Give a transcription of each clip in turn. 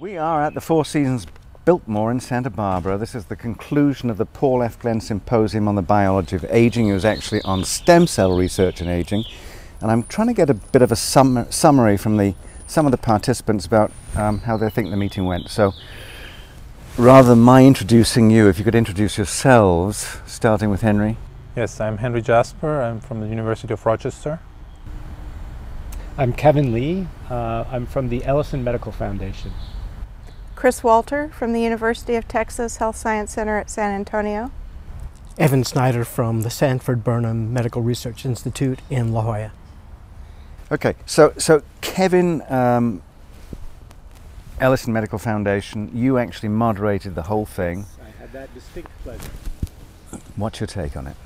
We are at the Four Seasons Biltmore in Santa Barbara. This is the conclusion of the Paul F. Glenn Symposium on the Biology of Aging. It was actually on stem cell research in aging. And I'm trying to get a bit of a summary from some of the participants about how they think the meeting went. So rather than my introducing you, if you could introduce yourselves, starting with Henry. Yes, I'm Heinrich Jasper. I'm from the University of Rochester. I'm Kevin Lee. I'm from the Ellison Medical Foundation. Chris Walter from the University of Texas Health Science Center at San Antonio. Evan Snyder from the Sanford Burnham Medical Research Institute in La Jolla. Okay, so Kevin, Ellison Medical Foundation, you actually moderated the whole thing. I had that distinct pleasure. What's your take on it?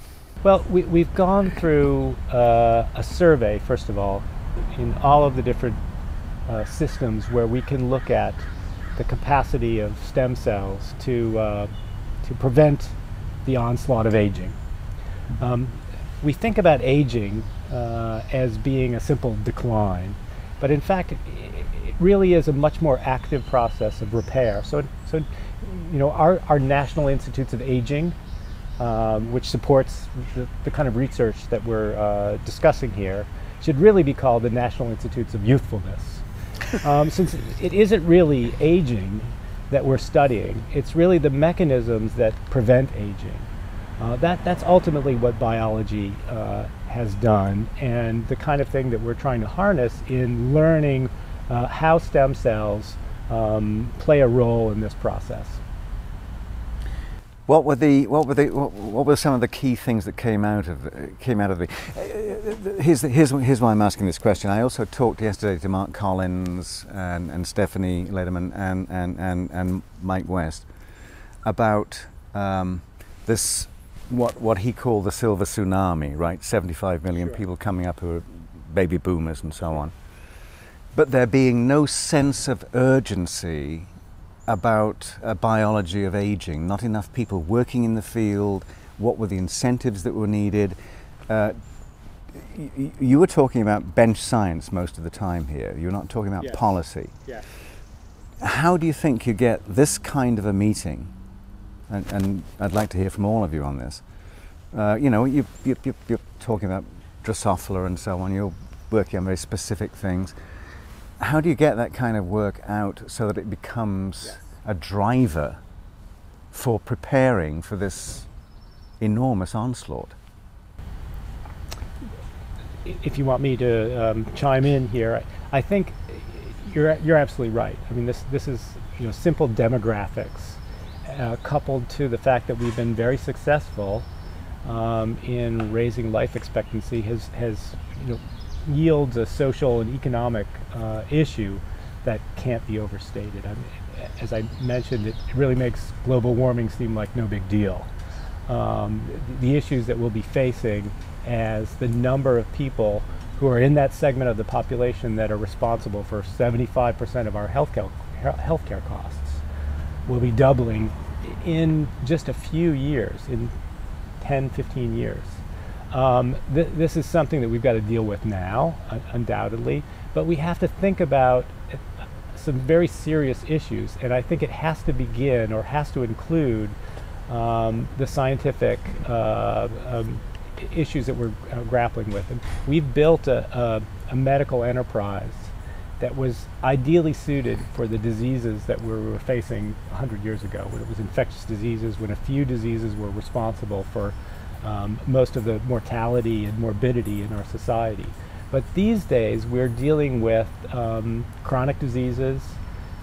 Well, we've gone through a survey, first of all, in all of the different systems where we can look at the capacity of stem cells to prevent the onslaught of aging. We think about aging as being a simple decline, but in fact it really is a much more active process of repair. So you know, our National Institutes of Aging, which supports the kind of research that we're discussing here, should really be called the National Institutes of Youthfulness. Since it isn't really aging that we're studying, it's really the mechanisms that prevent aging. That's ultimately what biology has done, and the kind of thing that we're trying to harness in learning how stem cells play a role in this process. What were some of the key things that came out of the? Here's why I'm asking this question. I also talked yesterday to Mark Collins and Stephanie Lederman and Mike West about this what he called the silver tsunami, right? 75 million people coming up who are baby boomers and so on, but there being no sense of urgency about a biology of aging, not enough people working in the field. What were the incentives that were needed? You were talking about bench science most of the time here. You're not talking about policy. Yes. How do you think you get this kind of a meeting? And I'd like to hear from all of you on this. You know, you're talking about Drosophila and so on. You're working on very specific things. How do you get that kind of work out so that it becomes a driver for preparing for this enormous onslaught? If you want me to chime in here, I think you're absolutely right. I mean, this is, you know, simple demographics coupled to the fact that we've been very successful in raising life expectancy has you know, yields a social and economic issue that can't be overstated. I mean, as I mentioned, it really makes global warming seem like no big deal. The issues that we'll be facing as the number of people who are in that segment of the population that are responsible for 75% of our healthcare costs will be doubling in just a few years, in 10, 15 years. This is something that we've got to deal with now, undoubtedly, but we have to think about some very serious issues, and I think it has to begin or has to include the scientific issues that we're grappling with. And we've built a medical enterprise that was ideally suited for the diseases that we were facing 100 years ago, when it was infectious diseases, when a few diseases were responsible for most of the mortality and morbidity in our society. But these days we're dealing with chronic diseases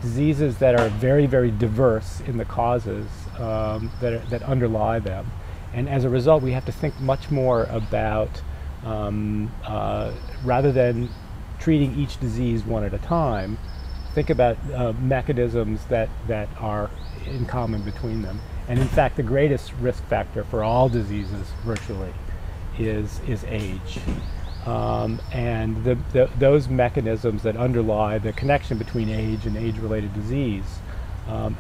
that are very, very diverse in the causes that underlie them. And as a result, we have to think much more about, rather than treating each disease one at a time, think about mechanisms that are in common between them. And in fact, the greatest risk factor for all diseases, virtually, is age. And those mechanisms that underlie the connection between age and age-related disease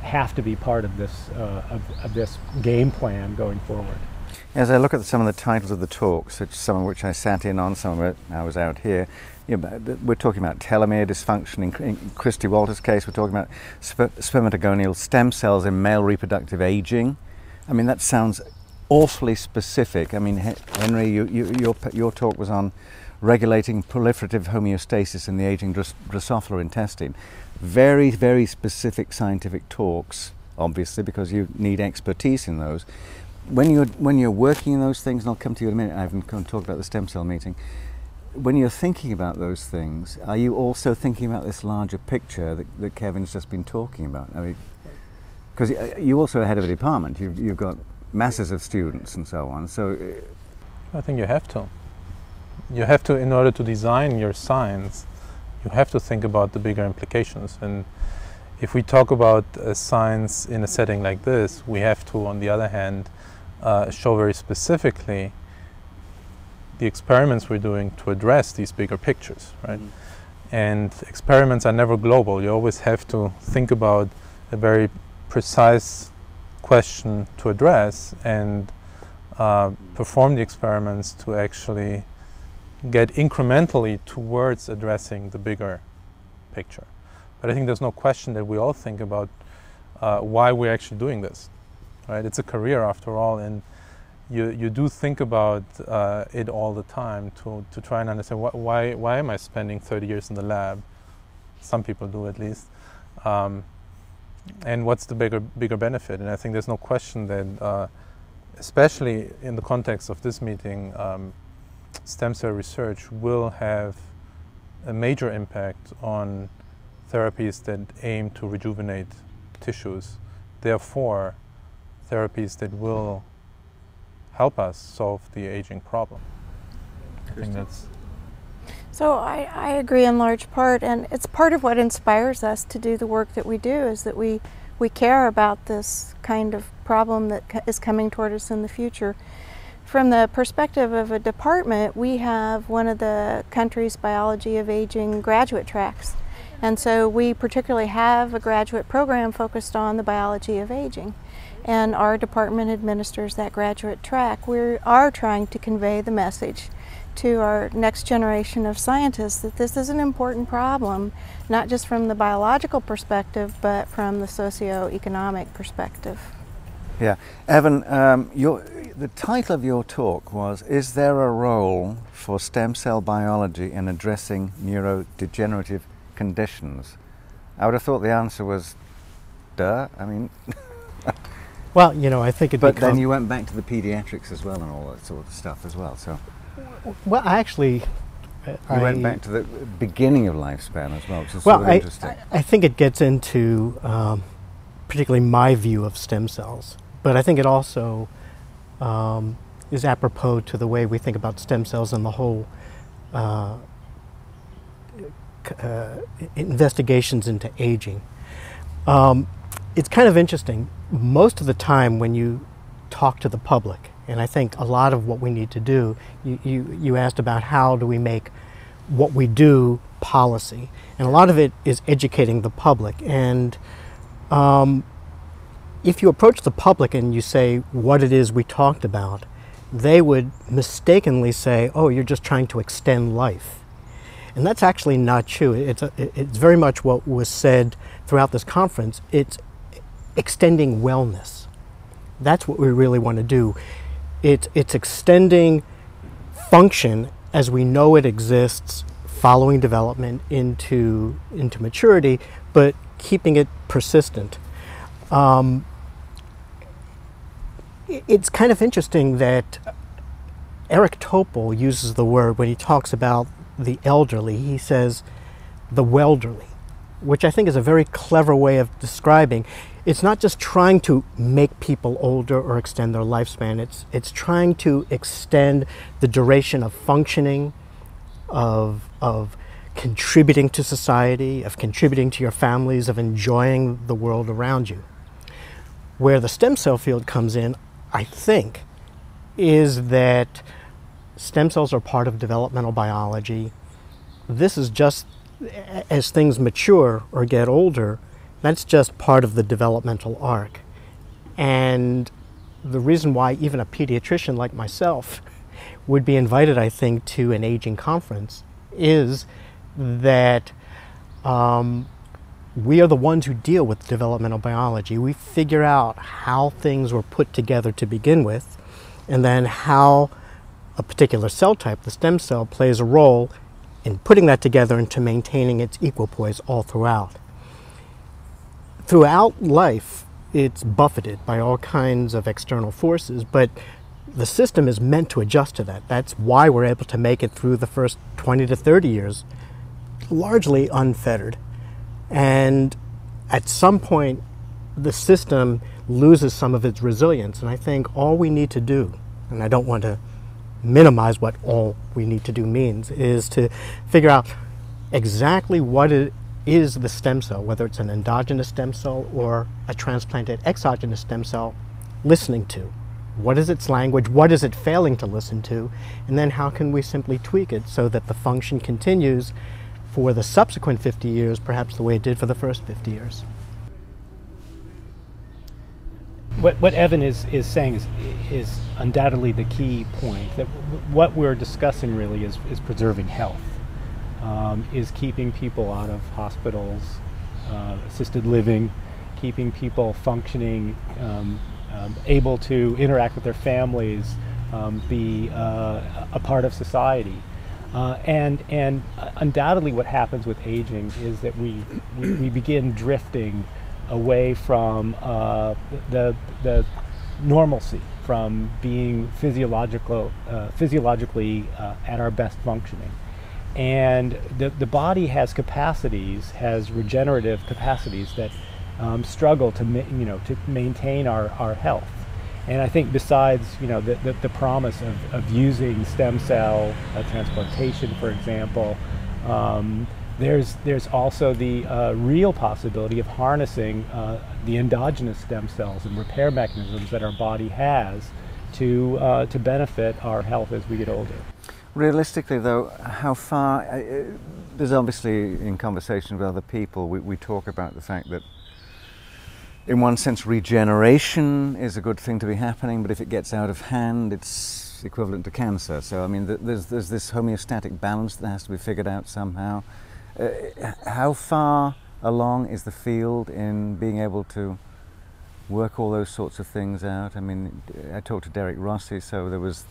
have to be part of this game plan going forward. As I look at some of the titles of the talks, some of which I sat in on, some of it I was out here, we're talking about telomere dysfunction in Christy Walter's case. We're talking about spermatogonial stem cells in male reproductive aging. I mean, that sounds awfully specific. I mean, Henry, your talk was on regulating proliferative homeostasis in the aging Drosophila intestine. Very, very specific scientific talks, obviously, because you need expertise in those. When you're working in those things, and I'll come to you in a minute, I haven't come to talk about the stem cell meeting. When you're thinking about those things, are you also thinking about this larger picture that Kevin's just been talking about? I mean, because you also are head of a department, you've got masses of students and so on. So, I think you have to. You have to, in order to design your science, you have to think about the bigger implications. And if we talk about science in a setting like this, we have to, on the other hand, show very specifically the experiments we're doing to address these bigger pictures, right? And experiments are never global. You always have to think about a very precise question to address and perform the experiments to actually get incrementally towards addressing the bigger picture. But I think there's no question that we all think about why we're actually doing this, right? It's a career after all, and you do think about it all the time to try and understand why am I spending 30 years in the lab? Some people do, at least. And what's the bigger benefit? And I think there's no question that, especially in the context of this meeting, stem cell research will have a major impact on therapies that aim to rejuvenate tissues. Therefore, therapies that will help us solve the aging problem. I think that's... So I agree in large part, and it's part of what inspires us to do the work that we do, is that we care about this kind of problem that is coming toward us in the future. From the perspective of a department, we have one of the country's biology of aging graduate tracks. And so we particularly have a graduate program focused on the biology of aging. And our department administers that graduate track. We are trying to convey the message to our next generation of scientists that this is an important problem, not just from the biological perspective, but from the socio-economic perspective. Yeah. Evan, the title of your talk was, "Is there a role for stem cell biology in addressing neurodegenerative conditions?" I would have thought the answer was, duh. I mean... Well, you know, I think it But then you went back to the pediatrics as well and all that sort of stuff as well, so... Well, actually... You went back to the beginning of lifespan as well, which is sort of interesting. I think it gets into particularly my view of stem cells, but I think it also is apropos to the way we think about stem cells and the whole investigations into aging. It's kind of interesting. Most of the time when you talk to the public, and I think a lot of what we need to do, you asked about how do we make what we do policy, and a lot of it is educating the public. And if you approach the public and you say what it is we talked about, they would mistakenly say, oh, you're just trying to extend life. And that's actually not true. It's very much what was said throughout this conference. It's extending wellness. That's what we really want to do. It's extending function as we know it exists, following development into maturity, but keeping it persistent. It's kind of interesting that Eric Topol uses the word when he talks about the elderly. He says the welderly, which I think is a very clever way of describing. It's not just trying to make people older or extend their lifespan. It's trying to extend the duration of functioning, of contributing to society, of contributing to your families, of enjoying the world around you. Where the stem cell field comes in, I think, is that stem cells are part of developmental biology. This is just, as things mature or get older, that's just part of the developmental arc. And the reason why even a pediatrician like myself would be invited, I think, to an aging conference is that we are the ones who deal with developmental biology. We figure out how things were put together to begin with, and then how a particular cell type, the stem cell, plays a role in putting that together and to maintaining its equipoise all throughout. Throughout life, it's buffeted by all kinds of external forces, but the system is meant to adjust to that. That's why we're able to make it through the first 20 to 30 years largely unfettered. And at some point, the system loses some of its resilience. And I think all we need to do, and I don't want to minimize what all we need to do means, is to figure out exactly what it is the stem cell, whether it's an endogenous stem cell or a transplanted exogenous stem cell, listening to. What is its language? What is it failing to listen to? And then how can we simply tweak it so that the function continues for the subsequent 50 years, perhaps the way it did for the first 50 years? What Evan is saying is undoubtedly the key point, that what we're discussing really is preserving health, is keeping people out of hospitals, assisted living, keeping people functioning, able to interact with their families, be a part of society. And undoubtedly what happens with aging is that we begin drifting away from the normalcy, from being physiologically at our best functioning. And the body has capacities, has regenerative capacities that struggle to maintain our health. And I think besides the promise of using stem cell transplantation, for example, there's also the real possibility of harnessing the endogenous stem cells and repair mechanisms that our body has to benefit our health as we get older. Realistically, though, how far? There's obviously, in conversation with other people, we talk about the fact that, in one sense, regeneration is a good thing to be happening, but if it gets out of hand, it's equivalent to cancer. So, I mean, there's this homeostatic balance that has to be figured out somehow. How far along is the field in being able to work all those sorts of things out? I mean, I talked to Derek Rossi, so there was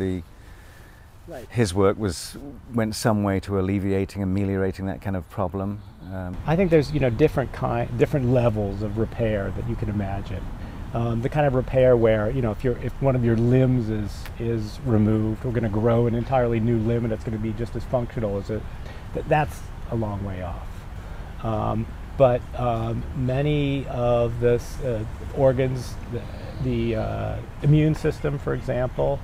his work went some way to ameliorating that kind of problem. I think there's different levels of repair that you can imagine. The kind of repair where if one of your limbs is removed, we're going to grow an entirely new limb and it's going to be just as functional as it. That's a long way off. But many of the organs, the immune system, for example,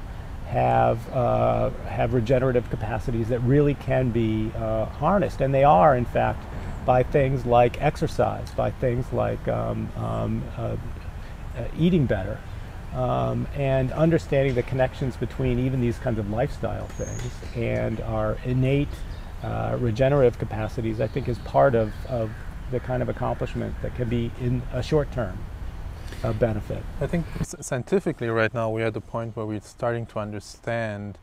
have regenerative capacities that really can be harnessed, and they are, in fact, by things like exercise, by things like eating better, and understanding the connections between even these kinds of lifestyle things and our innate regenerative capacities, I think, is part of the kind of accomplishment that can be in a short term benefit. I think scientifically right now we're at the point where we're starting to understand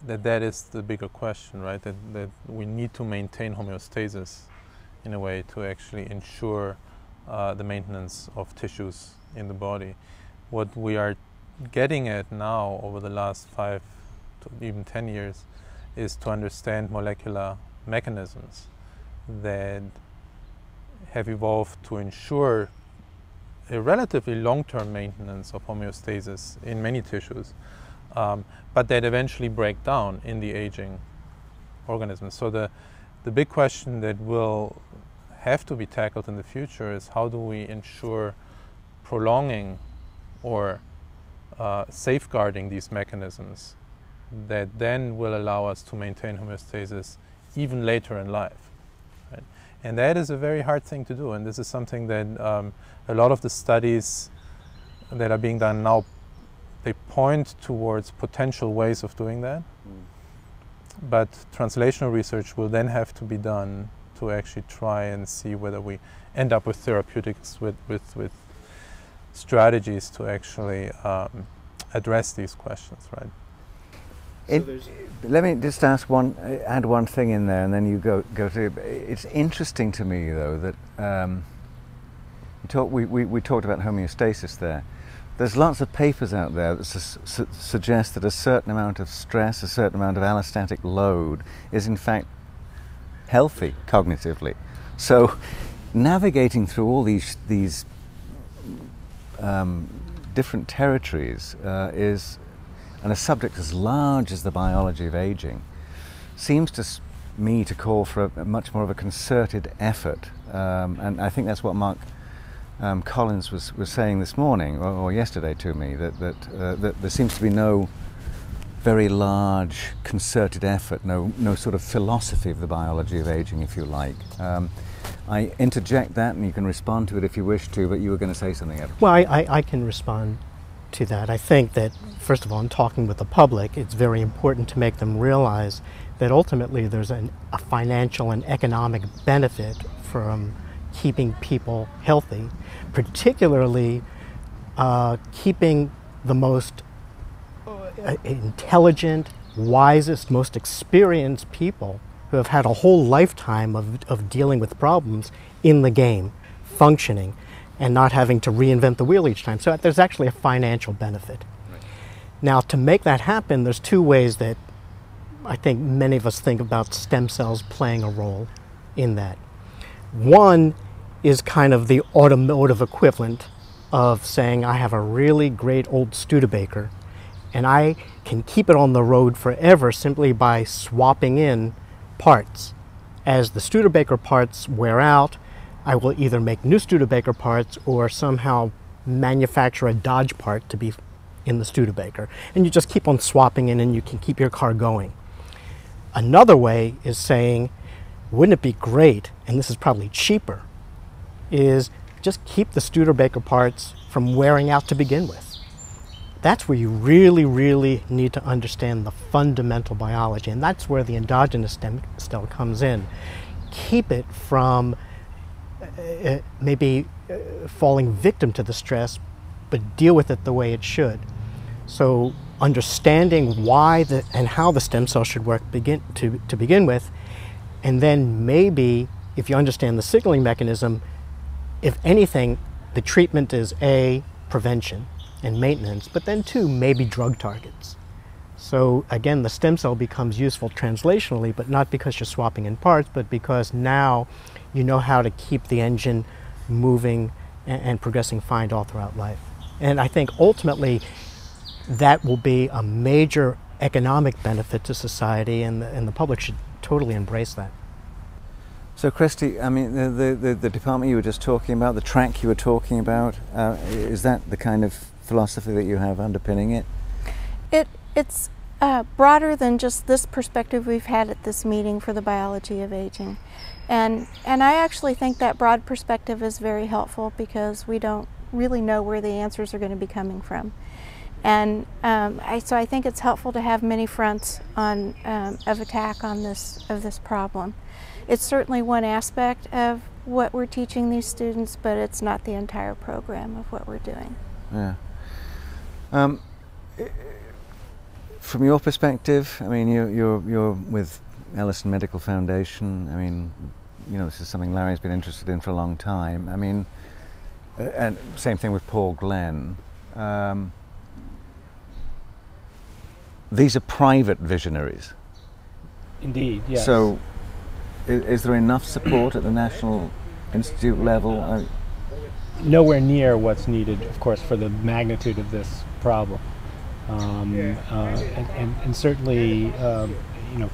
that is the bigger question, right? That we need to maintain homeostasis in a way to actually ensure the maintenance of tissues in the body. What we are getting at now over the last 5 to even 10 years is to understand molecular mechanisms that have evolved to ensure a relatively long-term maintenance of homeostasis in many tissues, but that eventually break down in the aging organisms. So the big question that will have to be tackled in the future is how do we ensure prolonging or safeguarding these mechanisms that then will allow us to maintain homeostasis even later in life. Right? And that is a very hard thing to do, and this is something that a lot of the studies that are being done now, they point towards potential ways of doing that. But translational research will then have to be done to actually try and see whether we end up with therapeutics with strategies to actually address these questions, right? Let me just add one thing in there, and then you go through. It's interesting to me, though, that we talked about homeostasis there. There's lots of papers out there that suggest that a certain amount of stress, a certain amount of allostatic load, is in fact healthy cognitively. So, navigating through all these different territories is, and a subject as large as the biology of aging, seems to me to call for a much more of a concerted effort. And I think that's what Mark Collins was saying this morning or yesterday to me, that there seems to be no very large concerted effort, no sort of philosophy of the biology of aging, if you like. I interject that, and you can respond to it if you wish to, but you were going to say something, Ed. Well, I can respond to that. I think that, first of all, in talking with the public, it's very important to make them realize that ultimately there's a financial and economic benefit from keeping people healthy, particularly keeping the most intelligent, wisest, most experienced people who have had a whole lifetime of dealing with problems in the game, functioning, and not having to reinvent the wheel each time. So there's actually a financial benefit. Right. Now, to make that happen, there's two ways that I think many of us think about stem cells playing a role in that. One is kind of the automotive equivalent of saying, I have a really great old Studebaker, and I can keep it on the road forever simply by swapping in parts. As the Studebaker parts wear out, I will either make new Studebaker parts or somehow manufacture a Dodge part to be in the Studebaker. And you just keep on swapping in and you can keep your car going. Another way is saying, wouldn't it be great, and this is probably cheaper, is just keep the Studebaker parts from wearing out to begin with. That's where you really, really need to understand the fundamental biology, and that's where the endogenous stem cell comes in. Keep it from maybe falling victim to the stress, but deal with it the way it should. So understanding why and how the stem cell should work to begin with, and then maybe if you understand the signaling mechanism, if anything, the treatment is A, prevention and maintenance, but then two, maybe drug targets. So again, the stem cell becomes useful translationally, but not because you're swapping in parts, but because now you know how to keep the engine moving and progressing fine all throughout life. And I think ultimately that will be a major economic benefit to society, and the public should totally embrace that. So Christy, I mean, the department you were just talking about, the track you were talking about, is that the kind of philosophy that you have underpinning it? It's broader than just this perspective we've had at this meeting for the biology of aging. And I actually think that broad perspective is very helpful because we don't really know where the answers are going to be coming from. And so I think it's helpful to have many fronts of attack on this problem. It's certainly one aspect of what we're teaching these students, but it's not the entire program of what we're doing. Yeah. From your perspective, I mean, you're with Ellison Medical Foundation. I mean, you know, this is something Larry's been interested in for a long time. I mean, and same thing with Paul Glenn. These are private visionaries. Indeed, yes. So, is there enough support at the National Institute level? Nowhere near what's needed, of course, for the magnitude of this problem. And certainly, you know,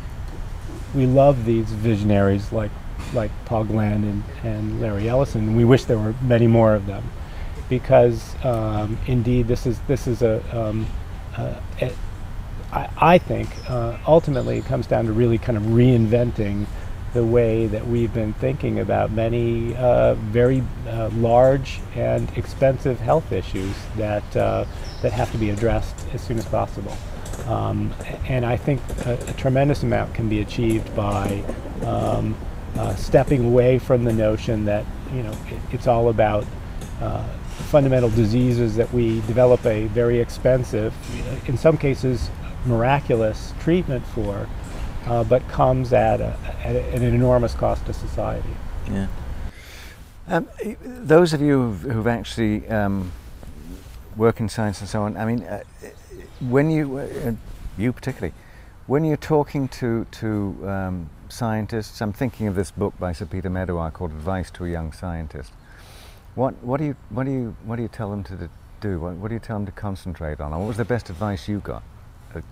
we love these visionaries like Paul Glenn and Larry Ellison, and we wish there were many more of them, because indeed this is I think ultimately it comes down to really kind of reinventing the way that we've been thinking about many very large and expensive health issues that have to be addressed as soon as possible. And I think a tremendous amount can be achieved by stepping away from the notion that, you know, it's all about fundamental diseases that we develop a very expensive, in some cases miraculous treatment for, but comes at an enormous cost to society. Yeah. Those of you who've actually work in science and so on, I mean, when you particularly, when you're talking to scientists, I'm thinking of this book by Sir Peter Medawar called Advice to a Young Scientist. What do you tell them to do? What do you tell them to concentrate on? What was the best advice you got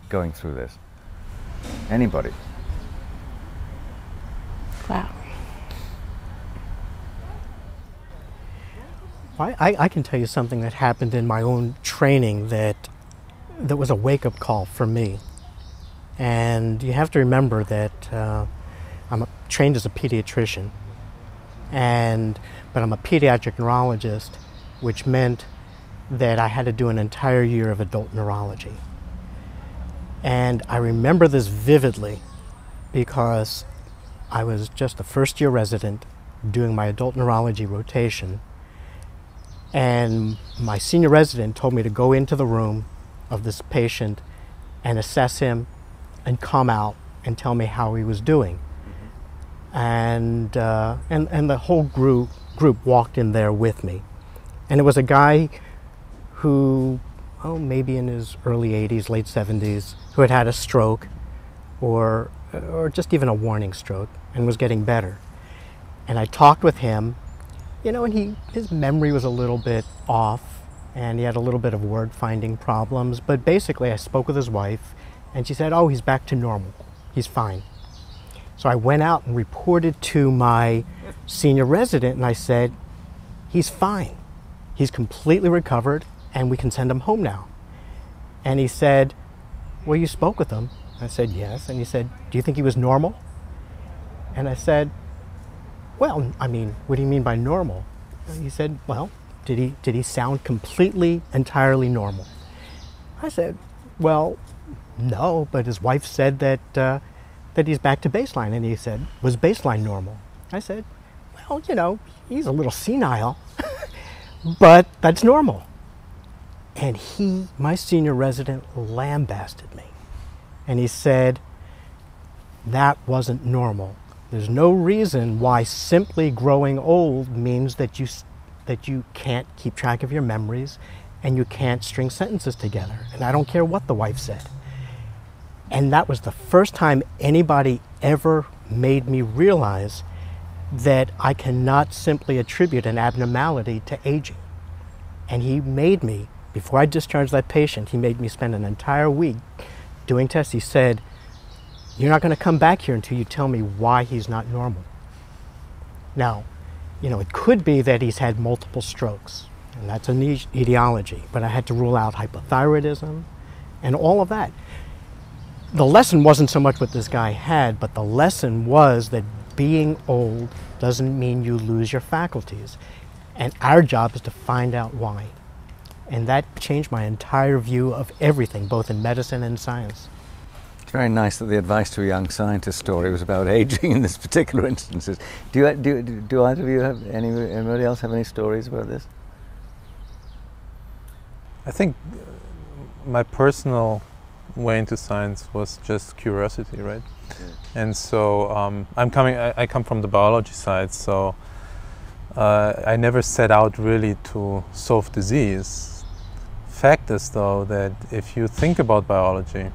going through this? Anybody? Wow. I can tell you something that happened in my own training that was a wake-up call for me. And you have to remember that I'm trained as a pediatrician, but I'm a pediatric neurologist, which meant that I had to do an entire year of adult neurology. And I remember this vividly because I was just a first-year resident doing my adult neurology rotation, and my senior resident told me to go into the room of this patient and assess him and come out and tell me how he was doing. And the whole group walked in there with me. And it was a guy who, maybe in his early 80s, late 70s, who had had a stroke or just even a warning stroke and was getting better. And I talked with him, and his memory was a little bit off and he had a little bit of word finding problems, but basically I spoke with his wife and she said, "Oh, he's back to normal. He's fine." So I went out and reported to my senior resident and I said, "He's fine. He's completely recovered and we can send him home now." And he said, "Well, you spoke with him?" I said, "Yes." And he said, "Do you think he was normal?" And I said, "Well, I mean, what do you mean by normal?" And he said, "Well, did he sound completely, entirely normal?" I said, "Well, no, but his wife said that he's back to baseline." And he said, "Was baseline normal?" I said, "Well, he's a little senile, but that's normal." And my senior resident, lambasted me. And he said, "That wasn't normal. There's no reason why simply growing old means that you can't keep track of your memories and you can't string sentences together. And I don't care what the wife said." And that was the first time anybody ever made me realize that I cannot simply attribute an abnormality to aging. And he made me, before I discharged that patient, he made me spend an entire week doing tests. He said, "You're not going to come back here until you tell me why he's not normal." Now, it could be that he's had multiple strokes, and that's an etiology, but I had to rule out hypothyroidism and all of that. The lesson wasn't so much what this guy had, but the lesson was that being old doesn't mean you lose your faculties. And our job is to find out why. And that changed my entire view of everything, both in medicine and science. It's very nice that the Advice to a Young Scientist story was about aging in this particular instances. Do either of you have anybody else have any stories about this? I think my personal way into science was just curiosity, right? Yeah. And so I come from the biology side, so I never set out really to solve disease. Fact is, though, that if you think about biology,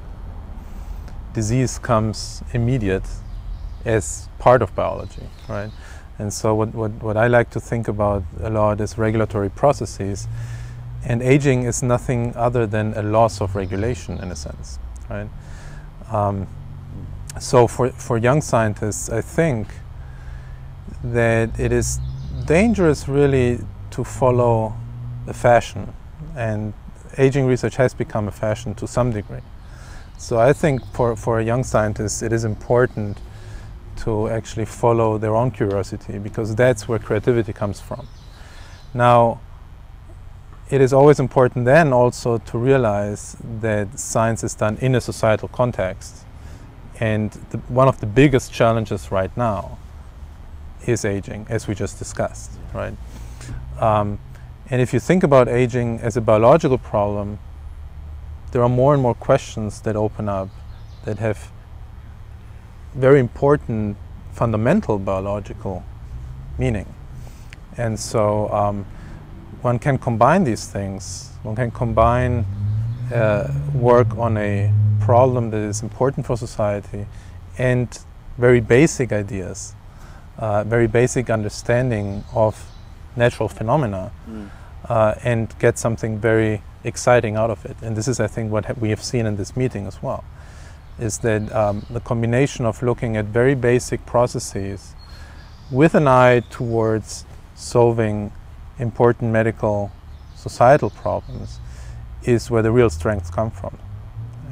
disease comes immediate as part of biology, right? And so what I like to think about a lot is regulatory processes, and aging is nothing other than a loss of regulation in a sense, right? So for young scientists, I think that it is dangerous really to follow a fashion, and aging research has become a fashion to some degree. So I think for a young scientist, it is important to actually follow their own curiosity, because that's where creativity comes from. Now, it is always important then also to realize that science is done in a societal context, and one of the biggest challenges right now is aging, as we just discussed, right? And if you think about aging as a biological problem, there are more and more questions that open up that have very important fundamental biological meaning. And so one can combine these things. One can combine work on a problem that is important for society and very basic ideas, very basic understanding of natural phenomena, and get something very exciting out of it. And this is, I think, what we have seen in this meeting as well, is that the combination of looking at very basic processes with an eye towards solving important medical societal problems is where the real strengths come from.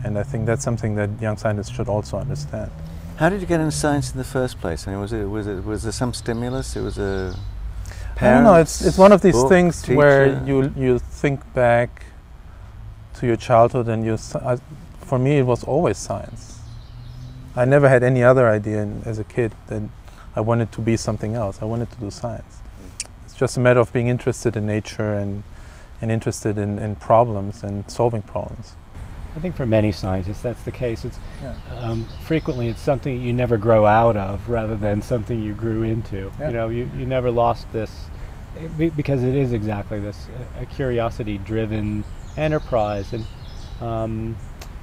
And I think that's something that young scientists should also understand. How did you get into science in the first place? I mean, was there some stimulus? It was a parents, I don't know. It's one of these book, things teacher? where you think back to your childhood, and for me it was always science. I never had any other idea as a kid that I wanted to be something else. I wanted to do science. It's just a matter of being interested in nature and interested in problems and solving problems. I think for many scientists that's the case. It's frequently it's something you never grow out of rather than something you grew into. Yeah. You know, you never lost this, because it is exactly this, a curiosity-driven enterprise. And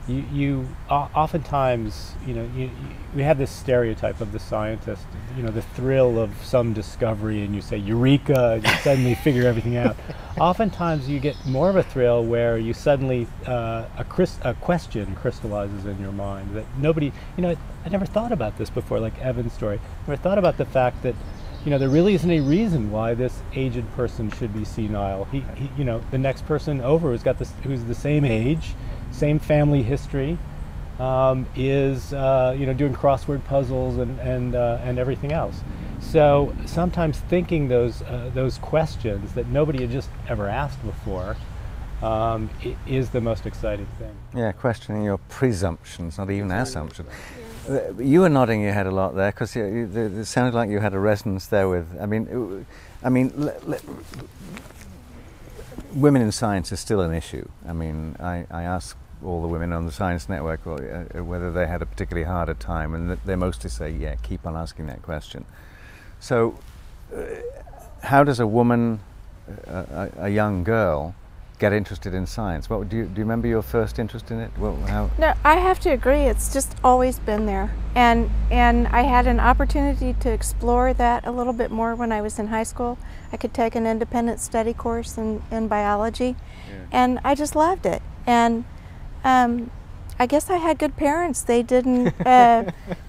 you oftentimes, you know, we have this stereotype of the scientist, you know, the thrill of some discovery, and you say eureka, and you suddenly figure everything out. Oftentimes you get more of a thrill where you suddenly a question crystallizes in your mind that nobody, you know, I never thought about this before, like Evan's story. I never thought about the fact that, you know, there really isn't any reason why this aged person should be senile. He you know, the next person over who's the same age, same family history, is you know, doing crossword puzzles and everything else. So sometimes thinking those questions that nobody had just ever asked before is the most exciting thing. Yeah, questioning your presumptions, not even assumptions. You were nodding your head a lot there because it sounded like you had a resonance there with. I mean, women in science is still an issue. I mean, I asked all the women on the Science Network whether they had a particularly harder time, and they mostly say, yeah, keep on asking that question. So how does a woman, a young girl, get interested in science? Do you remember your first interest in it? No, I have to agree. It's just always been there, and I had an opportunity to explore that a little bit more when I was in high school. I could take an independent study course in biology, and I just loved it. And I guess I had good parents. They didn't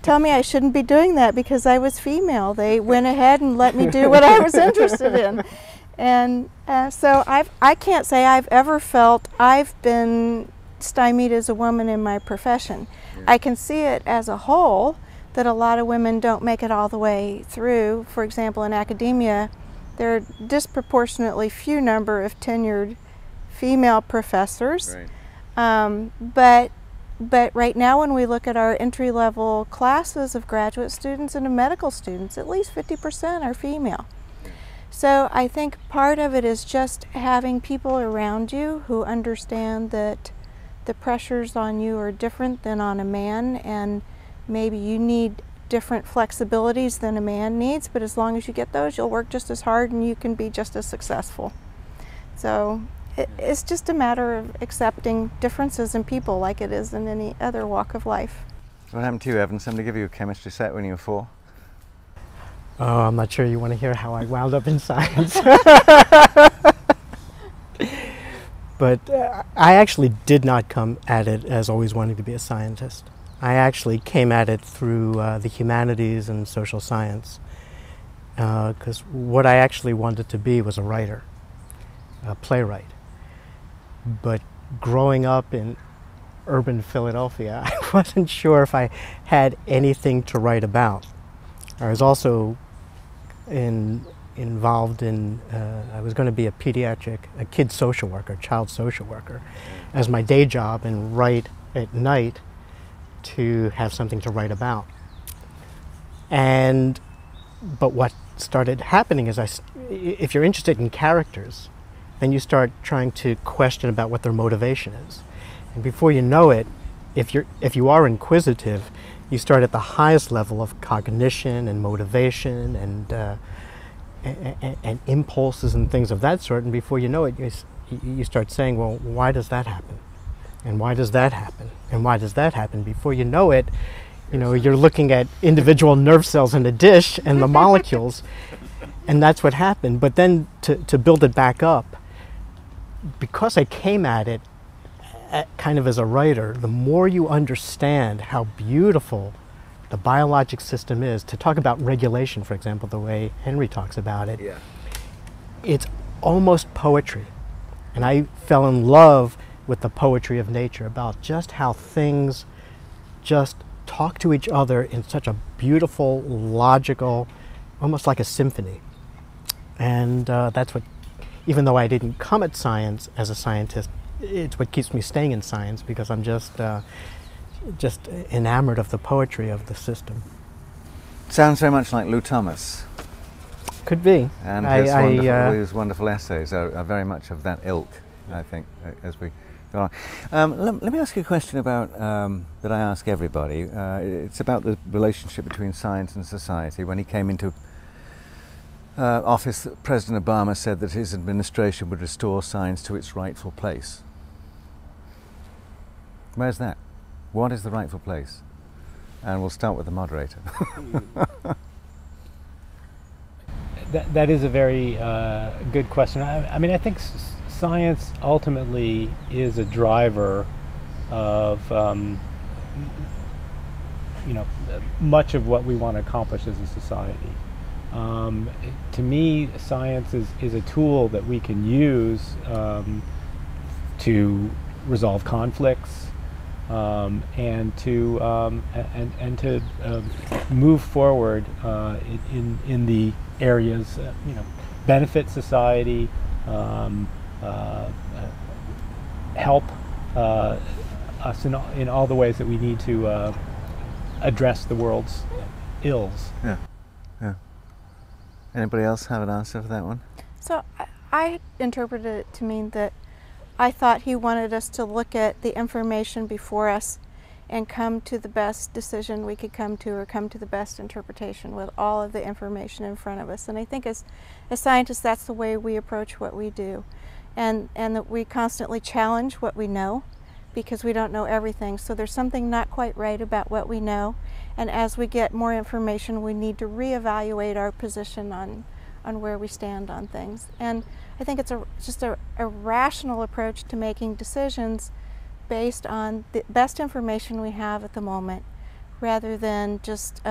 tell me I shouldn't be doing that because I was female. They went ahead and let me do what I was interested in. And so I can't say I've ever felt I've been stymied as a woman in my profession. I can see it as a whole, that a lot of women don't make it all the way through. For example, in academia, there are disproportionately few number of tenured female professors. Right. But right now when we look at our entry-level classes of graduate students and of medical students, at least 50% are female. So I think part of it is just having people around you who understand that the pressures on you are different than on a man, and maybe you need different flexibilities than a man needs, but as long as you get those, you'll work just as hard and you can be just as successful. So it's just a matter of accepting differences in people like it is in any other walk of life. What happened to you, Evan? Somebody give you a chemistry set when you were 4? Oh, I'm not sure you want to hear how I wound up in science. But I actually did not come at it as always wanting to be a scientist. I actually came at it through the humanities and social science, because what I actually wanted to be was a writer, a playwright. But growing up in urban Philadelphia, I wasn't sure if I had anything to write about. I was also involved in, I was going to be a kid social worker, child social worker, as my day job, and write at night to have something to write about. But what started happening is if you're interested in characters, then you start trying to question about what their motivation is. And before you know it, if you are inquisitive, you start at the highest level of cognition and motivation and impulses and things of that sort, and before you know it, you start saying, well, why does that happen? And why does that happen? And why does that happen? Before you know it, you're looking at individual nerve cells in a dish and the molecules, and that's what happened. But then to build it back up, because I came at it kind of as a writer, the more you understand how beautiful the biologic system is, to talk about regulation, for example, the way Henry talks about it, it's almost poetry. And I fell in love with the poetry of nature, about just how things just talk to each other in such a beautiful, logical, almost like a symphony. And that's what, even though I didn't come at science as a scientist, it's what keeps me staying in science, because I'm just enamored of the poetry of the system. Sounds very much like Lou Thomas. Could be. And his wonderful essays are very much of that ilk, I think, as we go on. Let me ask you a question about that I ask everybody. It's about the relationship between science and society. When he came into office, President Obama said that his administration would restore science to its rightful place. Where's that? What is the rightful place? And we'll start with the moderator. That is a very good question. I mean, I think science ultimately is a driver of much of what we want to accomplish as a society. To me, science is a tool that we can use to resolve conflicts and to move forward in the areas benefit society, help us in all the ways that we need to address the world's ills. Yeah. Anybody else have an answer for that one? So I interpreted it to mean that I thought he wanted us to look at the information before us and come to the best decision we could come to, or come to the best interpretation with all of the information in front of us. And I think as scientists, that's the way we approach what we do. And that we constantly challenge what we know, because we don't know everything. So there's something not quite right about what we know. And as we get more information, we need to reevaluate our position on where we stand on things. And I think it's just a rational approach to making decisions based on the best information we have at the moment, rather than just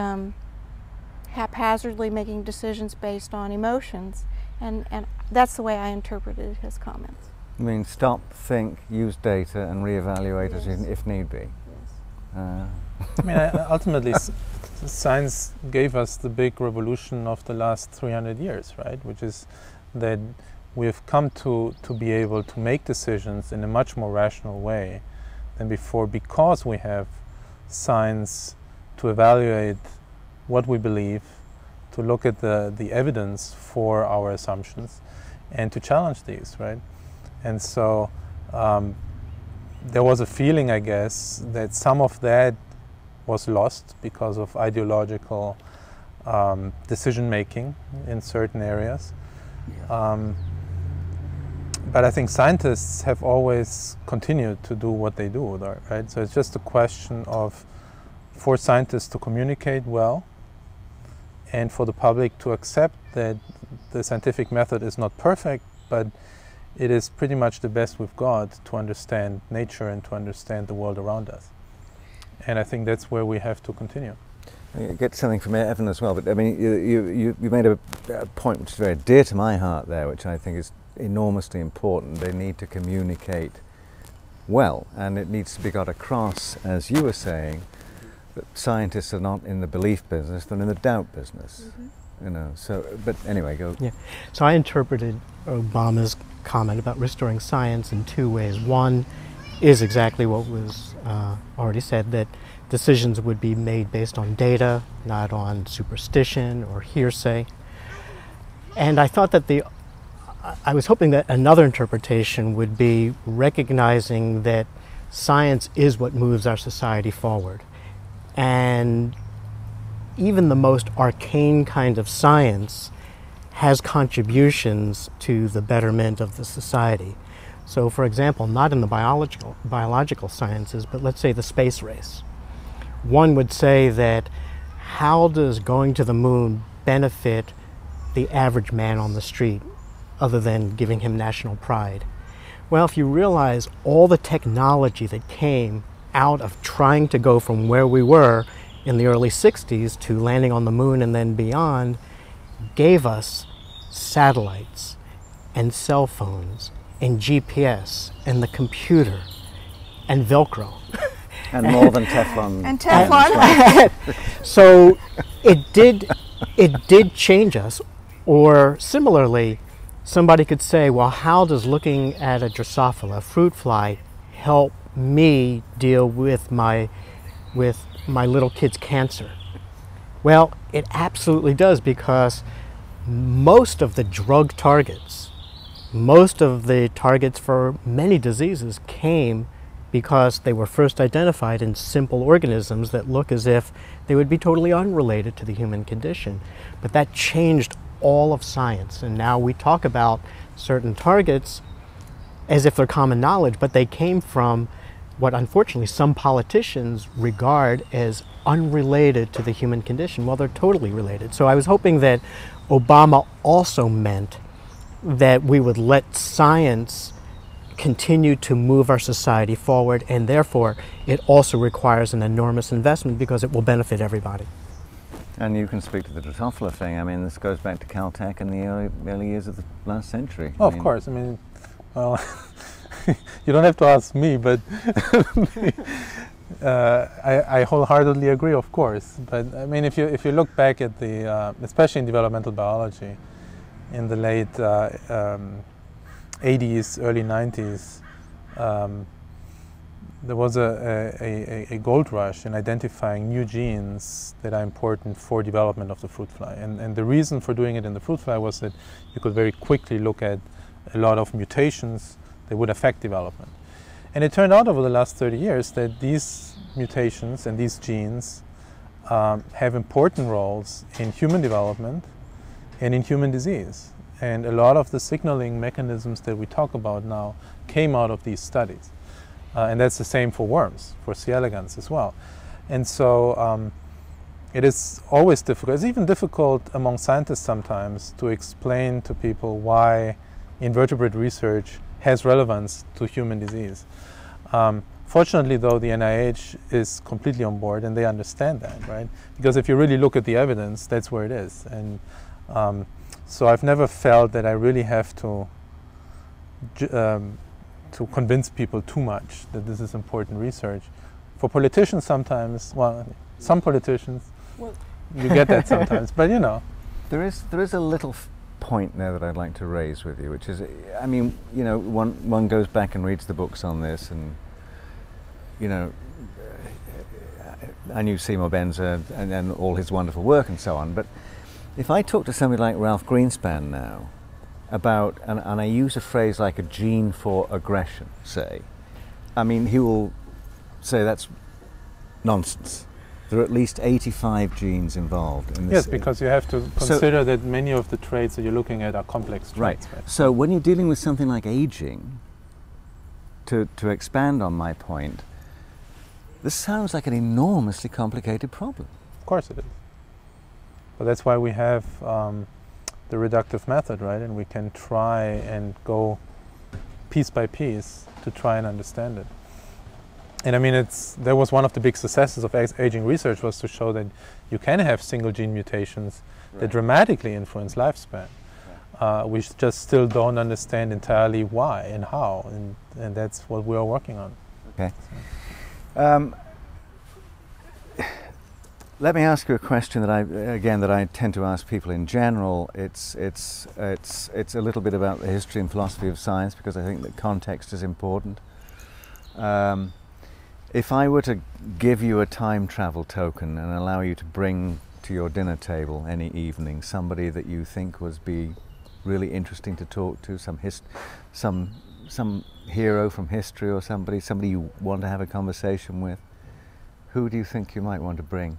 haphazardly making decisions based on emotions. And that's the way I interpreted his comments. I mean, stop, think, use data, and reevaluate Yes. if need be. Yes. I mean, ultimately, science gave us the big revolution of the last 300 years, right? Which is that we've come to be able to make decisions in a much more rational way than before, because we have science to evaluate what we believe, to look at the evidence for our assumptions, and to challenge these, right? And so there was a feeling, I guess, that some of that was lost because of ideological decision-making in certain areas. But I think scientists have always continued to do what they do, right? So it's just a question of, for scientists to communicate well, and for the public to accept that the scientific method is not perfect, but it is pretty much the best we've got to understand nature and to understand the world around us. And I think that's where we have to continue. I get something from Evan as well, but I mean, you made a point which is very dear to my heart there, which I think is enormously important. They need to communicate well, and it needs to be got across, as you were saying, that scientists are not in the belief business, they're in the doubt business. Mm-hmm. So, but anyway, go. Yeah. So I interpreted Obama's comment about restoring science in two ways. One is exactly what was already said, that decisions would be made based on data, not on superstition or hearsay. And I thought that the I was hoping that another interpretation would be recognizing that science is what moves our society forward. And even the most arcane kind of science has contributions to the betterment of the society. So, for example, not in the biological sciences, but let's say the space race. One would say that how does going to the moon benefit the average man on the street, other than giving him national pride? Well, if you realize all the technology that came out of trying to go from where we were in the early 60s to landing on the moon and then beyond, gave us satellites and cell phones and GPS and the computer and Velcro. And more than Teflon. And Teflon. So it did change us. Or similarly, somebody could say, well, how does looking at a Drosophila fruit fly help me deal with my little kid's cancer? Well, it absolutely does, because most of the drug targets, most of the targets for many diseases came because they were first identified in simple organisms that look as if they would be totally unrelated to the human condition. But that changed all of science, and now we talk about certain targets as if they're common knowledge, but they came from what unfortunately some politicians regard as unrelated to the human condition. Well, they're totally related. So I was hoping that Obama also meant that we would let science continue to move our society forward, and therefore it also requires an enormous investment because it will benefit everybody. And you can speak to the Drosophila thing. I mean, this goes back to Caltech in the early years of the last century. Oh, of course. I mean, well, you don't have to ask me, but I wholeheartedly agree, of course. But I mean, if you look back at the, especially in developmental biology, in the late 80s, early 90s, there was a gold rush in identifying new genes that are important for development of the fruit fly. And the reason for doing it in the fruit fly was that you could very quickly look at a lot of mutations that would affect development. And it turned out over the last 30 years that these mutations and these genes have important roles in human development and in human disease. And a lot of the signaling mechanisms that we talk about now came out of these studies. And that's the same for worms, for C. elegans as well. And so it is always difficult. It's even difficult among scientists sometimes to explain to people why invertebrate research has relevance to human disease. Fortunately, though, the NIH is completely on board, and they understand that, right? Because if you really look at the evidence, that's where it is. And so I've never felt that I really have to convince people too much that this is important research. For politicians sometimes, well, some politicians, you get that sometimes, but you know. There is a little point there that I'd like to raise with you, which is, I mean, you know, one goes back and reads the books on this, and, you know, I knew Seymour Benzer and all his wonderful work and so on, but if I talk to somebody like Ralph Greenspan now about, and I use a phrase like a gene for aggression, say, I mean, he will say that's nonsense. There are at least 85 genes involved in this. Yes, because you have to consider that many of the traits that you're looking at are complex traits. Right. So when you're dealing with something like aging, to expand on my point, this sounds like an enormously complicated problem. Of course it is. But that's why we have the reductive method, right? And we can try and go piece by piece to try and understand it. And I mean, that was one of the big successes of aging research, was to show that you can have single gene mutations that dramatically influence lifespan. We just still don't understand entirely why and how, and that's what we are working on. Okay. Let me ask you a question that I tend to ask people in general. It's a little bit about the history and philosophy of science, because I think that context is important. If I were to give you a time travel token and allow you to bring to your dinner table any evening somebody that you think would be really interesting to talk to? Some hero from history, or somebody you want to have a conversation with? Who do you think you might want to bring?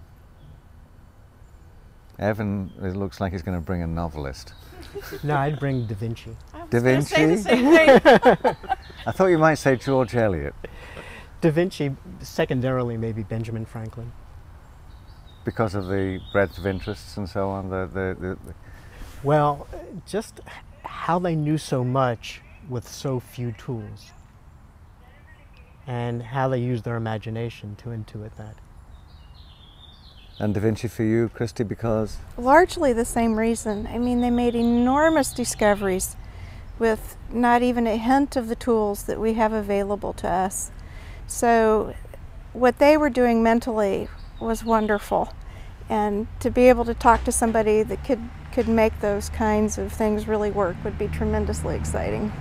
Evan, it looks like he's going to bring a novelist. No, I'd bring Da Vinci. Da Vinci? Say the same thing. I thought you might say George Eliot. Da Vinci, secondarily maybe Benjamin Franklin. Because of the breadth of interests and so on? Well, just how they knew so much with so few tools, and how they used their imagination to intuit that. And Da Vinci for you, Christy, because? Largely the same reason. I mean, they made enormous discoveries with not even a hint of the tools that we have available to us. So what they were doing mentally was wonderful. And to be able to talk to somebody that could make those kinds of things really work would be tremendously exciting.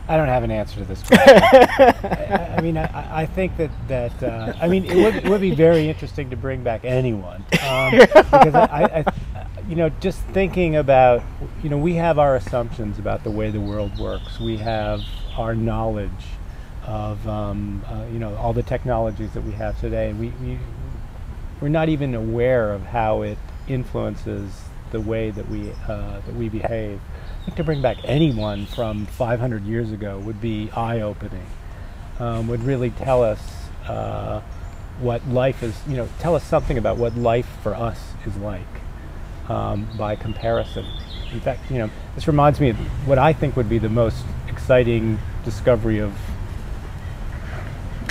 I don't have an answer to this question. I mean, I think that I mean, it would be very interesting to bring back anyone, because I you know, just thinking about, you know, we have our assumptions about the way the world works. We have our knowledge of you know, all the technologies that we have today. We're not even aware of how it influences the way that we behave. To bring back anyone from 500 years ago would be eye-opening. Would really tell us what life is, you know, tell us something about what life for us is like by comparison. In fact, you know, this reminds me of what I think would be the most exciting discovery of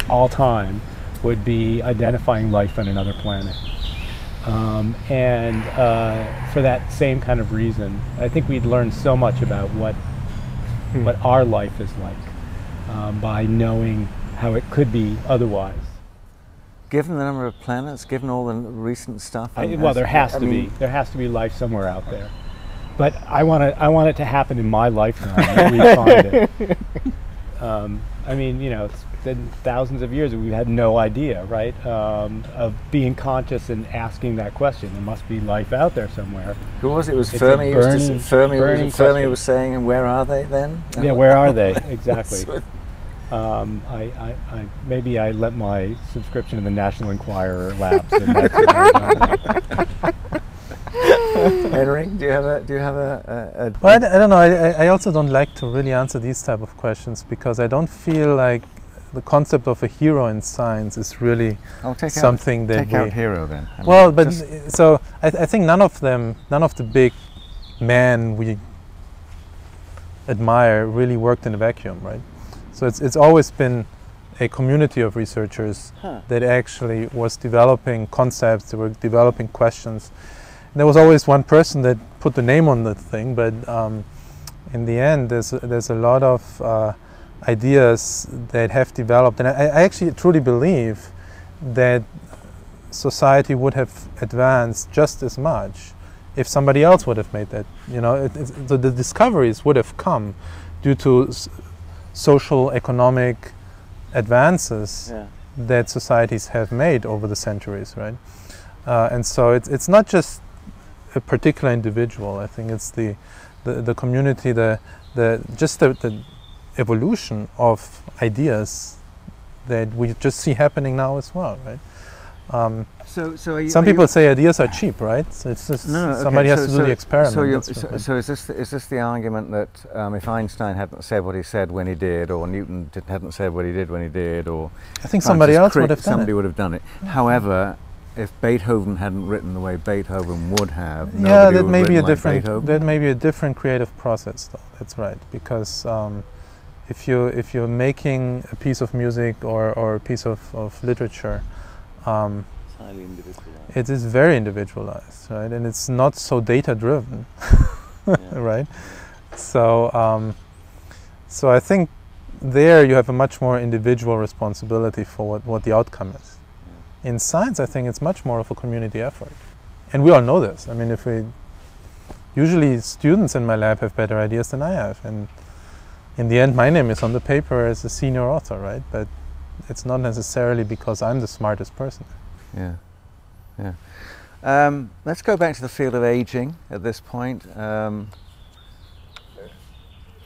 all time would be identifying life on another planet. And for that same kind of reason, I think we'd learn so much about what our life is like by knowing how it could be otherwise. Given the number of planets, given all the recent stuff, Well, there has to be life somewhere out there. But I want it to happen in my lifetime that we find it. I mean, you know, it's been thousands of years and we've had no idea, right? Of being conscious and asking that question. There must be life out there somewhere. Who was it? It was It's Fermi. a Fermi was saying, "And where are they then?" Yeah, where are they exactly? Maybe I let my subscription to the National Enquirer lapse. And Henry, do you have a Well, I don't know. I also don't like to really answer these type of questions because I don't feel like the concept of a hero in science is really something that take out hero then. I mean, well, but so I think none of the big men we admire really worked in a vacuum, right? So it's always been a community of researchers that actually was developing concepts, they were developing questions. And there was always one person that put the name on the thing, but in the end there's a lot of ideas that have developed, and I actually truly believe that society would have advanced just as much if somebody else would have made that. You know, the discoveries would have come due to social, economic advances that societies have made over the centuries, right? And so it's not just a particular individual. I think it's the community, the evolution of ideas that we just see happening now as well, right? Some people say ideas are cheap, right? So it's just somebody has to do the experiment. So is this the argument that if Einstein hadn't said what he said when he did, or Newton hadn't said what he did when he did, or I think somebody else would have done somebody would have done it. However, if Beethoven hadn't written the way Beethoven would have, yeah, that may be a different creative process, though. That's right, because if you're making a piece of music or a piece of literature, it's highly individualized. It is very individualized, right? And it's not so data driven, right? So so I think there you have a much more individual responsibility for what the outcome is. In science, I think it's much more of a community effort. And we all know this. I mean, usually students in my lab have better ideas than I have. And in the end, my name is on the paper as a senior author, right? But it's not necessarily because I'm the smartest person. Yeah, yeah. Let's go back to the field of aging at this point.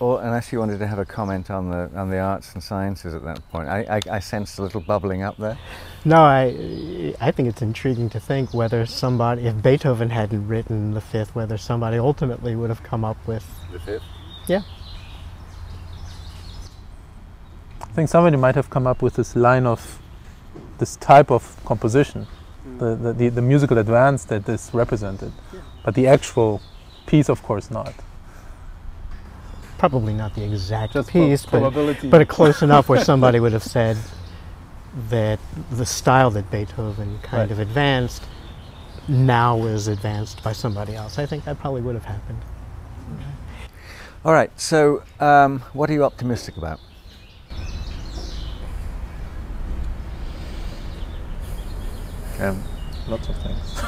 Or unless you wanted to have a comment on the arts and sciences at that point. I sensed a little bubbling up there. No, I think it's intriguing to think whether somebody, if Beethoven hadn't written the Fifth, whether somebody ultimately would have come up with The Fifth? Yeah. I think somebody might have come up with this line of this type of composition, the musical advance that is represented, but the actual piece, of course, not. Probably not the exact Just piece, but close enough where somebody would have said that the style that Beethoven kind of advanced now is advanced by somebody else. I think that probably would have happened. All right, so what are you optimistic about? Lots of things.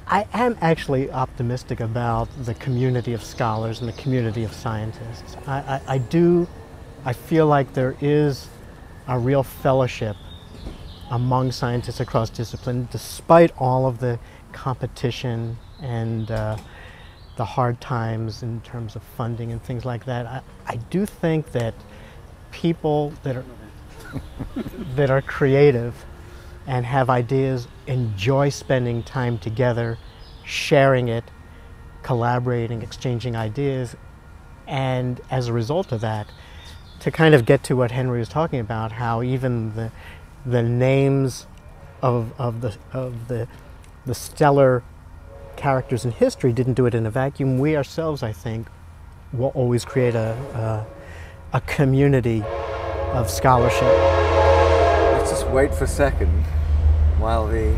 I am actually optimistic about the community of scholars and the community of scientists. I feel like there is a real fellowship among scientists across discipline, despite all of the competition and the hard times in terms of funding and things like that. I do think that people that are creative and have ideas enjoy spending time together, sharing it, collaborating, exchanging ideas, and as a result of that, to kind of get to what Henry was talking about, how even the names of the stellar characters in history didn't do it in a vacuum. We ourselves, I think, will always create a community of scholarship. Let's just wait for a second while the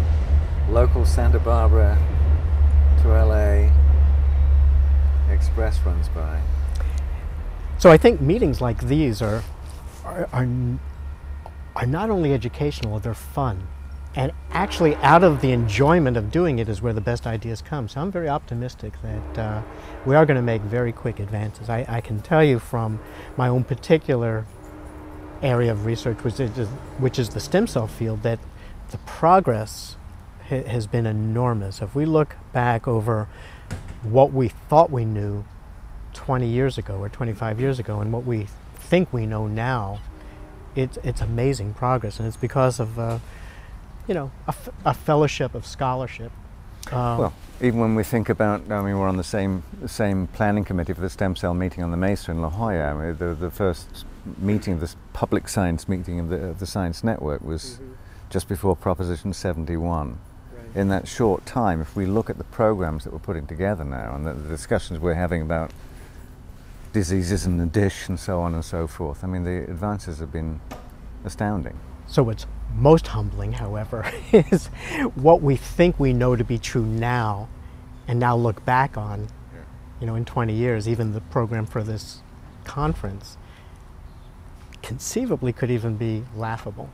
local Santa Barbara to LA express runs by. So I think meetings like these are not only educational, they're fun. And actually out of the enjoyment of doing it is where the best ideas come. So I'm very optimistic that we are going to make very quick advances. I can tell you from my own particular area of research, which is the stem cell field, that the progress has been enormous. If we look back over what we thought we knew 20 years ago or 25 years ago and what we think we know now, it's amazing progress, and it's because of a fellowship of scholarship. Well, even when we think about, I mean, we're on the same planning committee for the stem cell meeting on the Mesa in La Jolla. I mean, the first meeting, this public science meeting of the Science Network was just before Proposition 71. Right. In that short time, if we look at the programs that we're putting together now and the discussions we're having about diseases in the dish and so on and so forth, I mean, the advances have been astounding. So what's most humbling, however, is what we think we know to be true now and now look back on, in 20 years, even the program for this conference conceivably could even be laughable.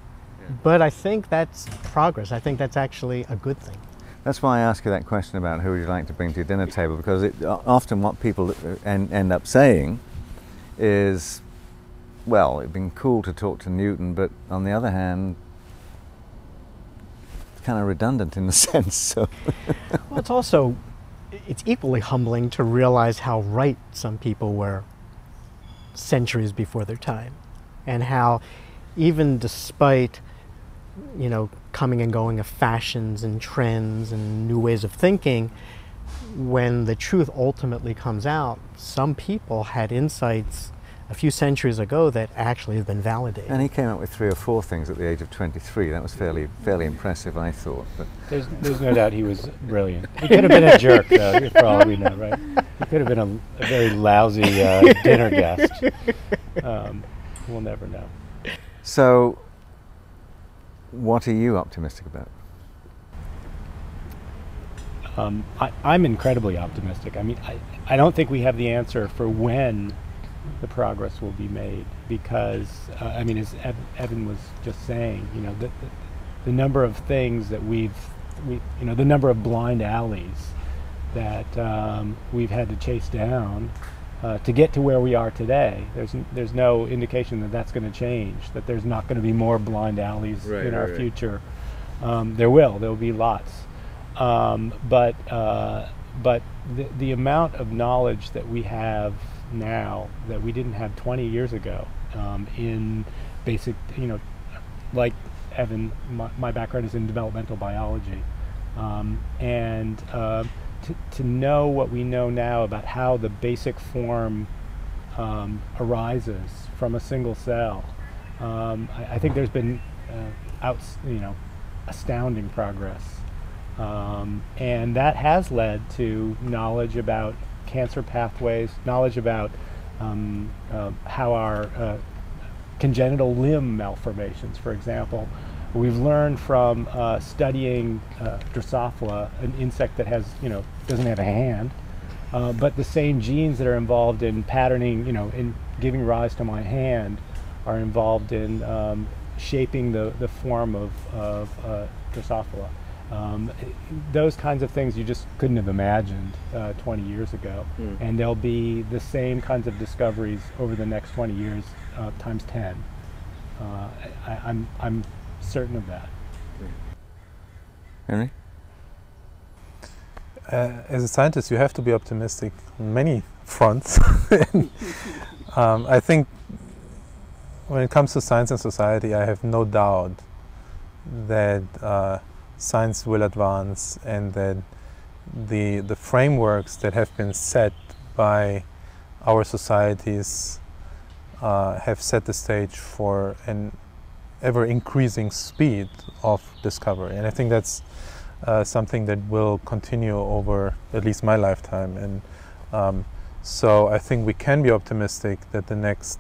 But I think that's progress. I think that's actually a good thing. That's why I ask you that question about who would you like to bring to your dinner table, because often what people end up saying is, well, it'd been cool to talk to Newton, but on the other hand, it's kind of redundant in a sense. So. Well, it's equally humbling to realize how right some people were centuries before their time, and how even despite coming and going of fashions and trends and new ways of thinking, when the truth ultimately comes out, some people had insights a few centuries ago that actually have been validated. And he came up with 3 or 4 things at the age of 23. That was fairly impressive, I thought. But there's no doubt he was brilliant. He could have been a jerk, though, for all we know, right? He could have been a very lousy dinner guest. We'll never know. So, what are you optimistic about? I'm incredibly optimistic. I mean, I don't think we have the answer for when the progress will be made, because I mean, as Evan was just saying, the number of things that the number of blind alleys that we've had to chase down to get to where we are today. There's no indication that that's going to change, that there's not going to be more blind alleys in our future. There'll be lots. But the amount of knowledge that we have now that we didn't have 20 years ago in basic, like Evan, my background is in developmental biology, and to know what we know now about how the basic form arises from a single cell, I think there's been astounding progress, and that has led to knowledge about cancer pathways, knowledge about how our congenital limb malformations, for example. We've learned from studying Drosophila, an insect that has, doesn't have a hand, but the same genes that are involved in patterning, in giving rise to my hand, are involved in shaping the form of Drosophila. Those kinds of things you just couldn't have imagined 20 years ago, and there'll be the same kinds of discoveries over the next 20 years times 10. I'm certain of that. Henry? As a scientist, you have to be optimistic on many fronts. I think when it comes to science and society, I have no doubt that science will advance, and that the frameworks that have been set by our societies have set the stage for an ever-increasing speed of discovery. And I think that's something that will continue over at least my lifetime. And so I think we can be optimistic that the next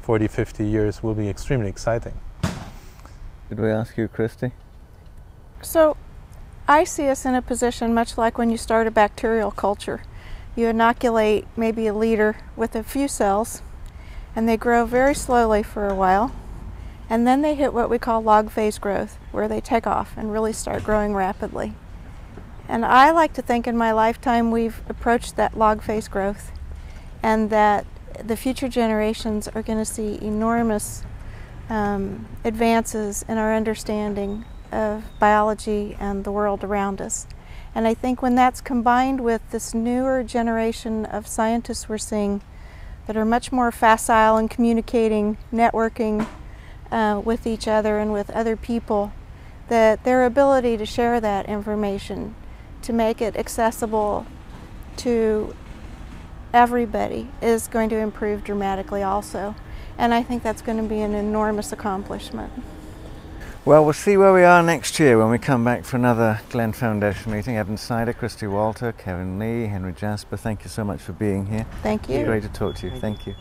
40, 50 years will be extremely exciting. Did we ask you, Christy? So I see us in a position much like when you start a bacterial culture. You inoculate maybe a liter with a few cells, and they grow very slowly for a while, and then they hit what we call log phase growth, where they take off and really start growing rapidly. And I like to think in my lifetime we've approached that log phase growth, and that the future generations are going to see enormous advances in our understanding of biology and the world around us. And I think when that's combined with this newer generation of scientists we're seeing that are much more facile in communicating, networking with each other and with other people, that their ability to share that information, to make it accessible to everybody, is going to improve dramatically also. And I think that's going to be an enormous accomplishment. Well, we'll see where we are next year when we come back for another Glenn Foundation meeting. Evan Sider, Christy Walter, Kevin Lee, Heinrich Jasper, thank you so much for being here. Thank you. It's great to talk to you. Thank you.